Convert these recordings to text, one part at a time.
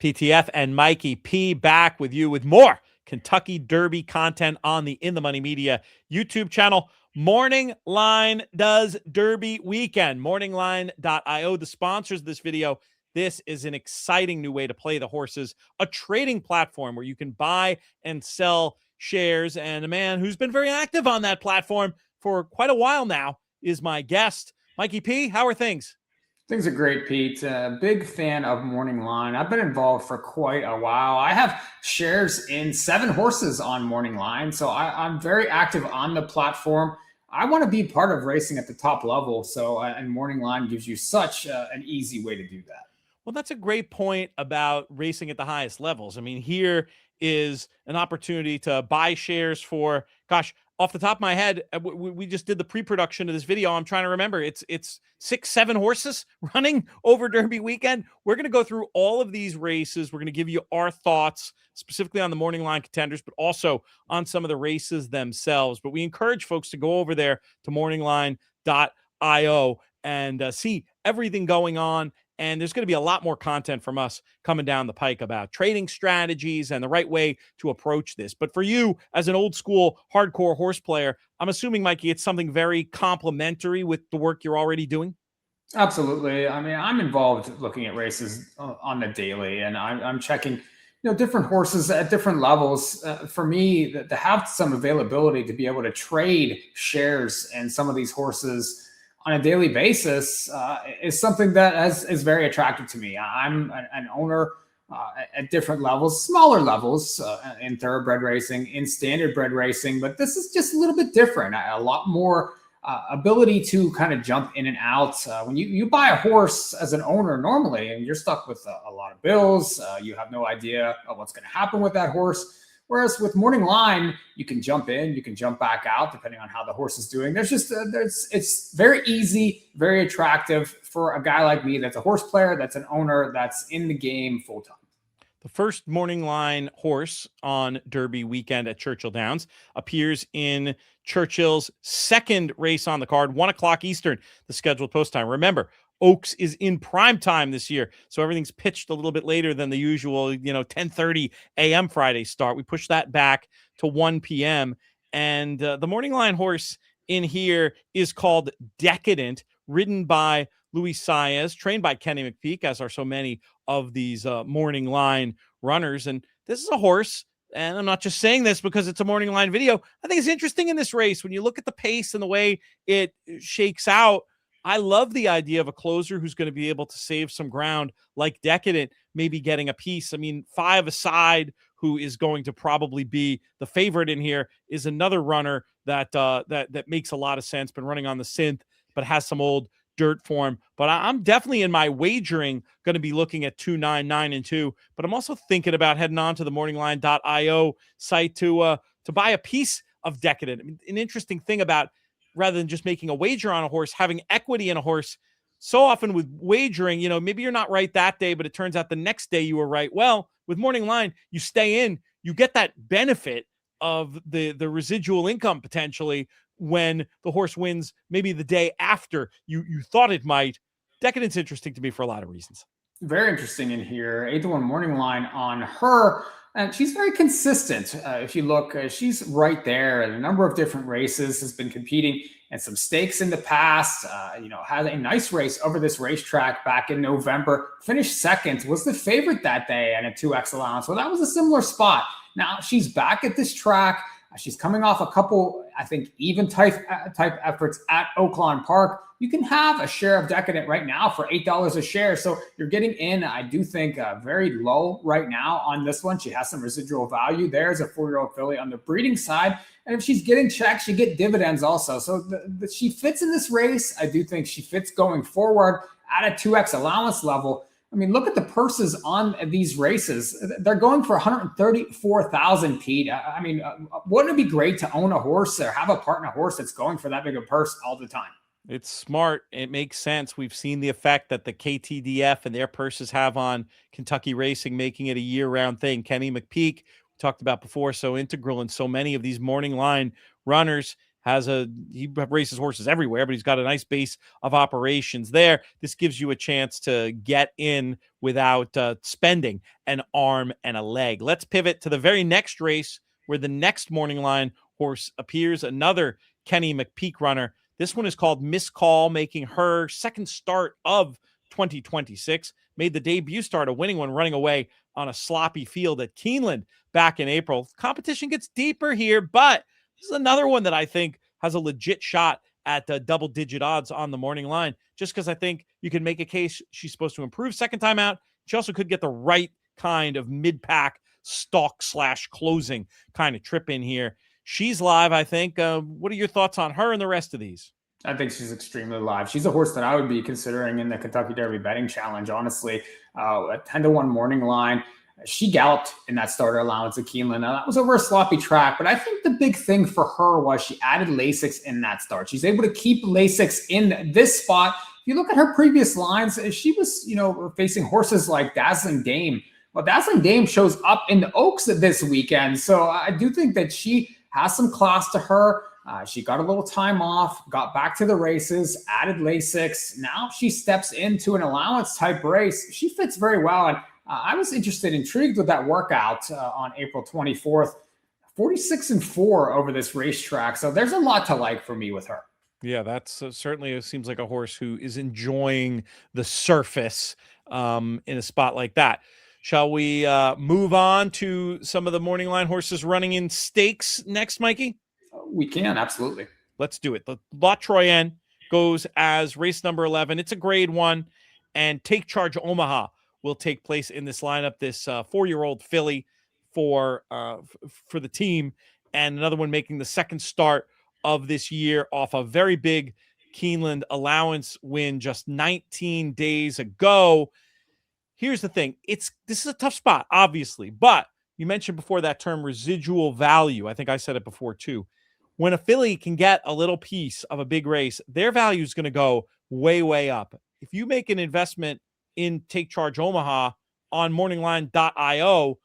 PTF and Mikee P back with you with more Kentucky Derby content on the In the Money Media YouTube channel. Morning Line does Derby weekend. Morningline.io, the sponsors of this video. This is an exciting new way to play the horses, a trading platform where you can buy and sell shares. And a man who's been very active on that platform for quite a while now is my guest. Mikee P, how are things? Things are great, Pete. Big fan of Morning Line. I've been involved for quite a while. I have shares in 7 horses on Morning Line, so I'm very active on the platform. I want to be part of racing at the top level, and Morning Line gives you such an easy way to do that. Well, that's a great point about racing at the highest levels. I mean, here is an opportunity to buy shares for, gosh, off the top of my head, we just did the pre-production of this video. I'm trying to remember. It's 6, 7 horses running over Derby weekend. We're going to go through all of these races. We're going to give you our thoughts, specifically on the Morning Line contenders, but also on some of the races themselves. But we encourage folks to go over there to morningline.io and see everything going on. And there's going to be a lot more content from us coming down the pike about trading strategies and the right way to approach this. But for you, as an old school hardcore horse player, I'm assuming, Mikey, it's something very complementary with the work you're already doing? Absolutely. I mean, I'm involved looking at races on the daily, and I'm checking, different horses at different levels. For me, to have some availability to be able to trade shares in some of these horses on a daily basis is something that is very attractive to me. I'm an owner at different levels, smaller levels in thoroughbred racing, in standardbred racing, but this is just a little bit different. A lot more ability to kind of jump in and out. When you buy a horse as an owner normally, and you're stuck with a lot of bills, you have no idea of what's going to happen with that horse. Whereas with Morning Line, you can jump in, you can jump back out, depending on how the horse is doing. It's very easy, very attractive for a guy like me that's a horse player, that's an owner, that's in the game full time. The first Morning Line horse on Derby weekend at Churchill Downs appears in Churchill's second race on the card, 1 o'clock Eastern, the scheduled post time. Remember, Oaks is in prime time this year, so everything's pitched a little bit later than the usual, 10:30 a.m. Friday start. We push that back to 1 p.m. And the Morning Line horse in here is called Decadent, ridden by Luis Saez, trained by Kenny McPeek, as are so many of these Morning Line runners. And this is a horse, and I'm not just saying this because it's a Morning Line video. I think it's interesting in this race when you look at the pace and the way it shakes out. I love the idea of a closer who's going to be able to save some ground, like Decadent, maybe getting a piece. I mean, 5 aside, who is going to probably be the favorite in here, is another runner that makes a lot of sense. Been running on the synth, but has some old dirt form. But I'm definitely in my wagering going to be looking at 2, 9, 9, and 2. But I'm also thinking about heading on to the morningline.io site to buy a piece of Decadent. I mean, an interesting thing about, rather than just making a wager on a horse, having equity in a horse. So often with wagering, maybe you're not right that day, but it turns out the next day you were right. Well, with Morning Line, you stay in, you get that benefit of the residual income potentially when the horse wins maybe the day after you thought it might. Decadent's interesting to me for a lot of reasons. Very interesting in here. 8-1 Morning Line on her. And she's very consistent. If you look, she's right there. A number of different races, has been competing in some stakes in the past. Had a nice race over this racetrack back in November. Finished second, was the favorite that day and a 2x allowance. Well, that was a similar spot. Now she's back at this track. She's coming off a couple, I think, even type efforts at Oaklawn Park. You can have a share of Decadent right now for $8 a share. So you're getting in, I do think, very low right now on this one. She has some residual value. There's a 4-year-old filly on the breeding side. And if she's getting checks, you get dividends also. So she fits in this race. I do think she fits going forward at a 2x allowance level. I mean, look at the purses on these races. They're going for $134,000, Pete. I mean, wouldn't it be great to own a horse or have a partner horse that's going for that big a purse all the time? It's smart. It makes sense. We've seen the effect that the KTDF and their purses have on Kentucky racing, making it a year-round thing. Kenny McPeek, we talked about before, so integral in so many of these Morning Line runners. he races horses everywhere, but he's got a nice base of operations there. This gives you a chance to get in without spending an arm and a leg. Let's pivot to the very next race where the next morning line horse appears, another Kenny McPeak runner. This one is called Miss Call, making her second start of 2026. Made the debut start, a winning one, running away on a sloppy field at Keeneland back in April. Competition gets deeper here, but this is another one that I think has a legit shot at double-digit odds on the morning line, just because I think you can make a case she's supposed to improve second time out. She also could get the right kind of mid-pack stalk/closing kind of trip in here. She's live, I think. What are your thoughts on her and the rest of these? I think she's extremely live. She's a horse that I would be considering in the Kentucky Derby betting challenge, honestly. A 10-1 morning line. She galloped in that starter allowance at Keeneland. Now, that was over a sloppy track, but I think the big thing for her was she added Lasix in that start. She's able to keep Lasix in this spot. If you look at her previous lines, she was, facing horses like Dazzling Dame. Well, Dazzling Dame shows up in the Oaks this weekend, so I do think that she has some class to her. She got a little time off, got back to the races, added Lasix. Now she steps into an allowance type race. She fits very well. And I was intrigued with that workout on April 24th. 46-4 over this racetrack. So there's a lot to like for me with her. Yeah, that's certainly seems like a horse who is enjoying the surface in a spot like that. Shall we move on to some of the morning line horses running in stakes next, Mikey? We can, absolutely. Let's do it. The La Troienne goes as race number 11. It's a grade 1, and Take Charge Omaha will take place in this lineup. This 4-year-old filly for the team, and another one making the second start of this year off a very big Keeneland allowance win just 19 days ago. Here's the thing. This is a tough spot, obviously, but you mentioned before that term residual value. I think I said it before too. When a filly can get a little piece of a big race, their value is going to go way, way up. If you make an investment in Take Charge Omaha on morningline.io,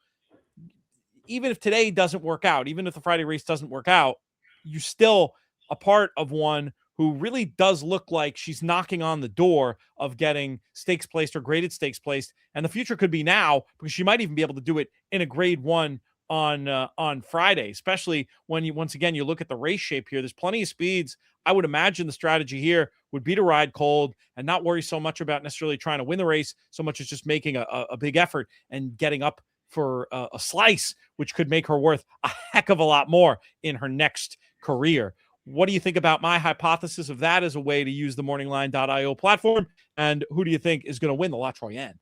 even if today doesn't work out, even if the Friday race doesn't work out, you're still a part of one who really does look like she's knocking on the door of getting stakes placed or graded stakes placed. And the future could be now, because she might even be able to do it in a grade 1 on Friday, especially when you look at the race shape here. There's plenty of speeds. I would imagine the strategy here would be to ride cold and not worry so much about necessarily trying to win the race, so much as just making a big effort and getting up for a slice, which could make her worth a heck of a lot more in her next career. What do you think about my hypothesis of that as a way to use the morningline.io platform? And who do you think is going to win the La Troienne?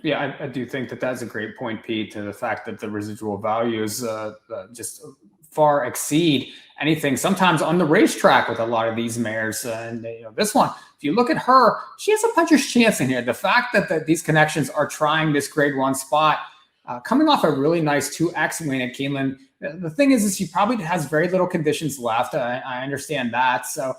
Yeah, I do think that that's a great point, Pete, to the fact that the residual values just far exceed anything sometimes on the racetrack with a lot of these mares. And this one, if you look at her, she has a puncher's chance in here. The fact that these connections are trying this grade 1 spot, coming off a really nice 2X win at Keeneland. The thing is she probably has very little conditions left. I understand that. So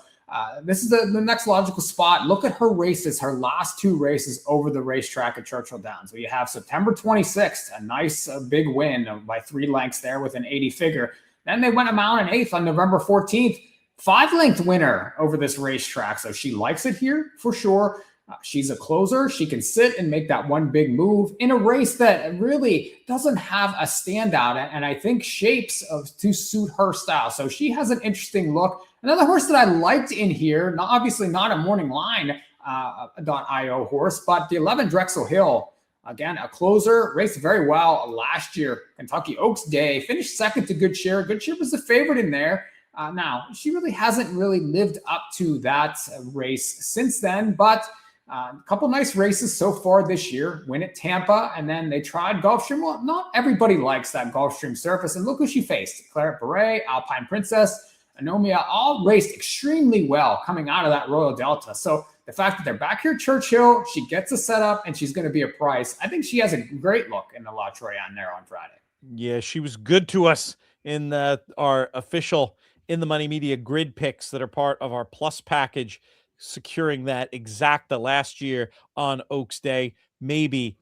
this is the next logical spot. Look at her races, her last 2 races over the racetrack at Churchill Downs. So you have September 26th, a nice big win by 3 lengths there with an 80 figure. Then they went a mile and 1/8 on November 14th. 5-length winner over this racetrack. So she likes it here for sure. She's a closer. She can sit and make that one big move in a race that really doesn't have a standout, and I think shapes to suit her style. So she has an interesting look. Another horse that I liked in here, obviously not a morning line .io horse, but the 11 Drexel Hill. Again, a closer, raced very well last year, Kentucky Oaks Day, finished second to Good Cheer. Good Cheer was the favorite in there. Now, she really hasn't lived up to that race since then, but a couple nice races so far this year. Win at Tampa, and then they tried Gulfstream. Well, not everybody likes that Gulfstream surface, and look who she faced. Claret Beret, Alpine Princess, Anomia, all raced extremely well coming out of that Royal Delta. So the fact that they're back here at Churchill, she gets a setup, and she's going to be a price. I think she has a great look in the La Troienne there on Friday. Yeah, she was good to us in our official In the Money Media grid picks that are part of our Plus package, securing that exacta last year on Oaks Day. Maybe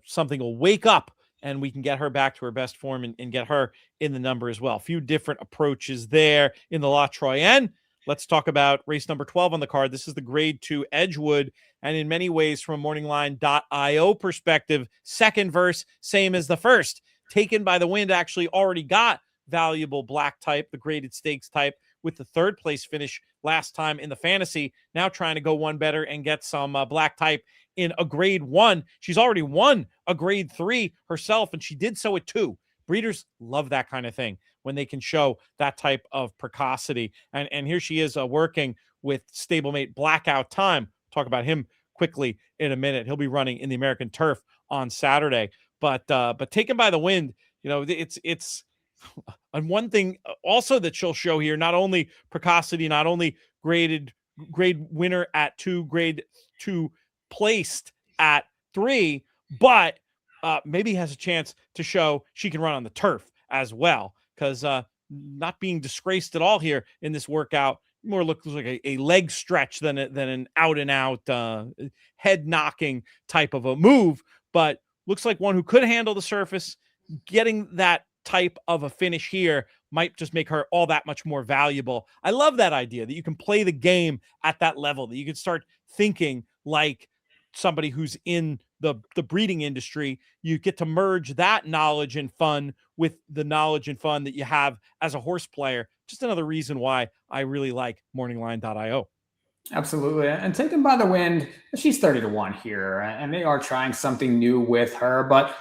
something will wake up and we can get her back to her best form and get her in the number as well. A few different approaches there in the La Troienne. Let's talk about race number 12 on the card. This is the grade 2 Edgewood. And in many ways, from a morningline.io perspective, second verse, same as the first. Taken by the Wind actually already got valuable black type, the graded stakes type, with the third place finish last time in the fantasy. Now trying to go one better and get some black type in a grade 1. She's already won a grade 3 herself, and she did so at 2. Breeders love that kind of thing when they can show that type of precocity. And here she is working with stablemate Blackout Time. Talk about him quickly in a minute. He'll be running in the American Turf on Saturday. But Taken by the Wind, it's and one thing also that she'll show here, not only precocity, not only grade winner at 2, grade 2 placed at 3, but maybe has a chance to show she can run on the turf as well, because not being disgraced at all here in this workout, more looks like a leg stretch than an out and out head knocking type of a move, but looks like one who could handle the surface. Getting that type of a finish here might just make her all that much more valuable. I love that idea that you can play the game at that level, that you can start thinking like somebody who's in the breeding industry. You get to merge that knowledge and fun with the knowledge and fun that you have as a horse player. Just another reason why I really like morningline.io. Absolutely. And Taken by the Wind, she's 30-1 here, and they are trying something new with her. But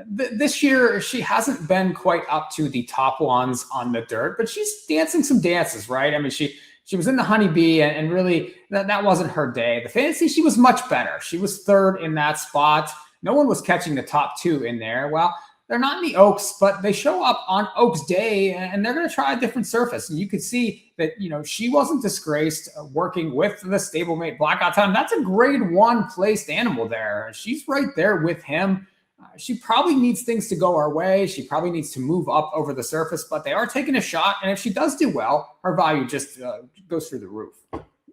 this year, she hasn't been quite up to the top ones on the dirt, but she's dancing some dances, right? I mean, she was in the Honeybee, and really that wasn't her day. The fantasy, she was much better. She was 3rd in that spot. No one was catching the top 2 in there. Well, they're not in the Oaks, but they show up on Oaks Day, and they're going to try a different surface. And you could see that, she wasn't disgraced working with the stablemate Blackout Time. That's a grade 1 placed animal there. She's right there with him. She probably needs things to go our way. She probably needs to move up over the surface, but they are taking a shot. And if she does do well, her value just goes through the roof.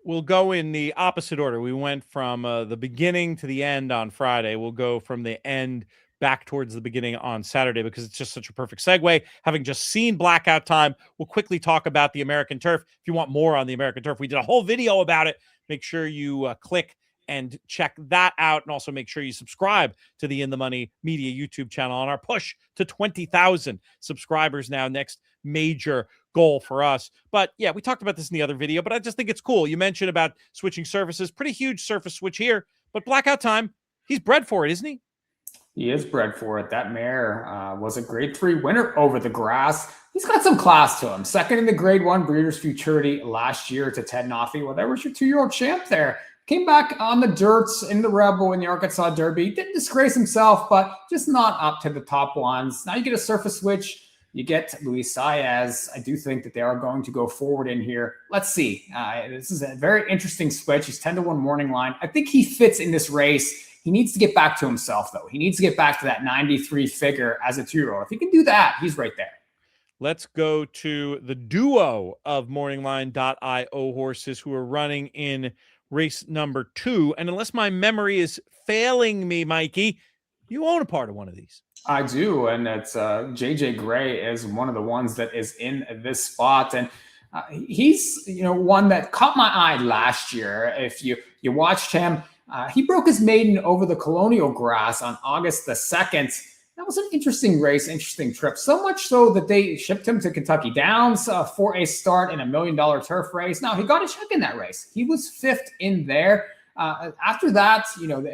We'll go in the opposite order. We went from the beginning to the end on Friday. We'll go from the end back towards the beginning on Saturday, because it's just such a perfect segue. Having just seen Blackout Time, we'll quickly talk about the American Turf. If you want more on the American Turf, we did a whole video about it. Make sure you click and check that out. And also make sure you subscribe to the In the Money Media YouTube channel on our push to 20,000 subscribers now. Next major goal for us. But yeah, we talked about this in the other video, but I just think it's cool. You mentioned about switching surfaces, pretty huge surface switch here, but Blackout Time, he's bred for it, isn't he? He is bred for it. That mare was a grade 3 winner over the grass. He's got some class to him. 2nd in the grade 1 Breeders' Futurity last year to Ted Noffey. Well, there was your 2-year-old champ there. Came back on the dirts in the Rebel in the Arkansas Derby. Didn't disgrace himself, but just not up to the top ones. Now you get a surface switch. You get Luis Saez. I do think that they are going to go forward in here. Let's see. This is a very interesting switch. He's 10-1 morning line. I think he fits in this race. He needs to get back to himself, though. He needs to get back to that 93 figure as a 2-year-old. If he can do that, he's right there. Let's go to the duo of morningline.io horses who are running in race number 2. And unless my memory is failing me, Mikey, you own a part of one of these. I do, and it's JJ Gray is one of the ones that is in this spot, and he's one that caught my eye last year. If you watched him, he broke his maiden over the Colonial Grass on August the 2nd. That was an interesting race, interesting trip. So much so that they shipped him to Kentucky Downs for a start in $1 million turf race. Now, he got a check in that race. He was 5th in there. After that,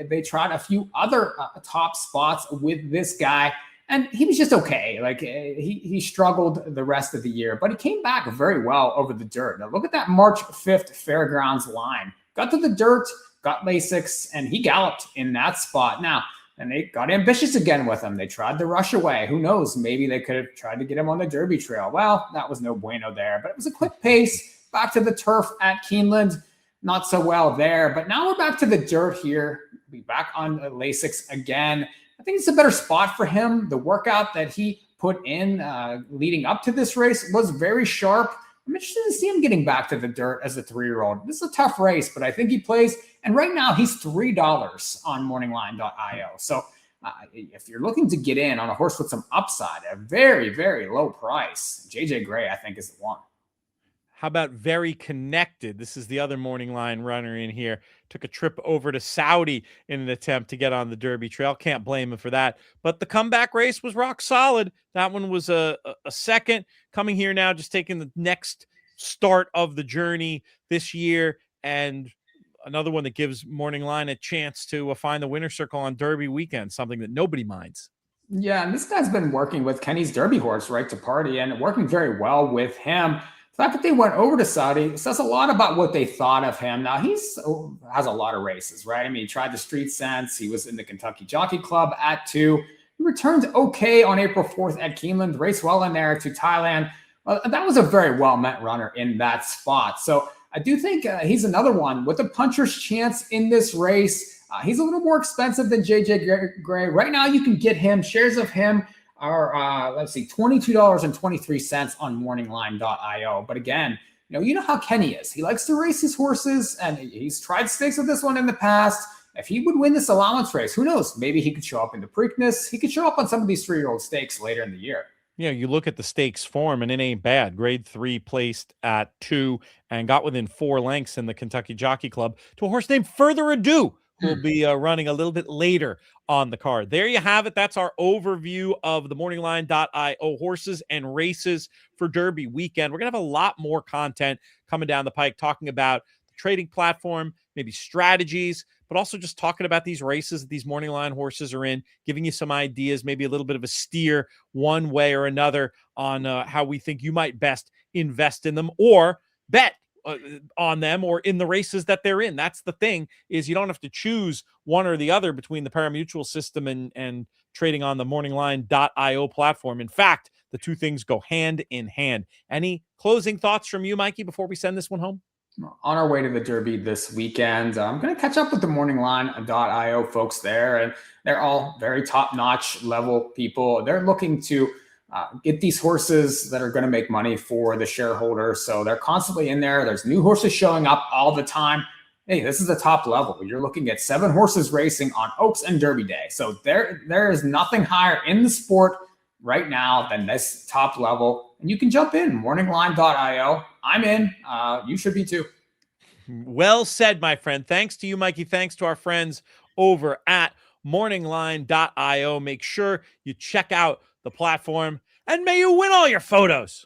they tried a few other top spots with this guy, and he was just okay. Like he struggled the rest of the year, but he came back very well over the dirt. Now, look at that March 5th Fairgrounds line. Got to the dirt, got Lasix, and he galloped in that spot. Now, and they got ambitious again with him. They tried to rush away. Who knows? Maybe they could have tried to get him on the Derby trail. Well, that was no bueno there, but it was a quick pace back to the turf at Keeneland. Not so well there, but now we're back to the dirt here. We'll be back on Lasix again. I think it's a better spot for him. The workout that he put in leading up to this race was very sharp. I'm interested to see him getting back to the dirt as a 3-year-old. This is a tough race, but I think he plays. And right now he's $3 on morningline.io. So If you're looking to get in on a horse with some upside at a very, very low price, JJ Gray, I think, is the one. How about Very Connected? This is the other morning line runner in here. Took a trip over to Saudi in an attempt to get on the Derby Trail. Can't blame him for that. But the comeback race was rock solid. That one was a second. Coming here now, just taking the next start of the journey this year. And another one that gives Morning Line a chance to find the winner's circle on Derby weekend, something that nobody minds. Yeah, and this guy's been working with Kenny's Derby horse, Right to Party, and working very well with him. The fact that they went over to Saudi says a lot about what they thought of him. Now, has a lot of races, right? I mean, he tried the Street Sense. He was in the Kentucky Jockey Club at 2. He returned okay on April 4th at Keeneland, raced well in there to Thailand. That was a very well-met runner in that spot. So I do think he's another one with a puncher's chance in this race. He's a little more expensive than JJ Gray. Right now, you can get him. Shares of him are, let's see, $22.23 on morningline.io. But again, you know how Kenny is. He likes to race his horses, and he's tried stakes with this one in the past. If he would win this allowance race, who knows? Maybe he could show up in the Preakness. He could show up on some of these 3-year-old stakes later in the year. You look at the stakes form, and it ain't bad. Grade 3 placed at 2 and got within 4 lengths in the Kentucky Jockey Club to a horse named Further Ado, who will be running a little bit later on the card. There you have it. That's our overview of the morningline.io horses and races for Derby weekend. We're going to have a lot more content coming down the pike, talking about the trading platform, maybe strategies, but also just talking about these races that these morning line horses are in, giving you some ideas, maybe a little bit of a steer one way or another on how we think you might best invest in them or bet on them or in the races that they're in. That's the thing, is you don't have to choose one or the other between the parimutuel system and trading on the morningline.io platform. In fact, the two things go hand in hand. Any closing thoughts from you, Mikey, before we send this one home? On our way to the Derby this weekend, I'm going to catch up with the morningline.io folks there, and they're all very top-notch level people. They're looking to get these horses that are going to make money for the shareholders. So they're constantly in there. There's new horses showing up all the time. Hey, this is the top level. You're looking at 7 horses racing on Oaks and Derby Day. So there is nothing higher in the sport right now than this top level. And you can jump in, morningline.io. I'm in. You should be too. Well said, my friend. Thanks to you, Mikey. Thanks to our friends over at morningline.io. Make sure you check out the platform, and may you win all your photos.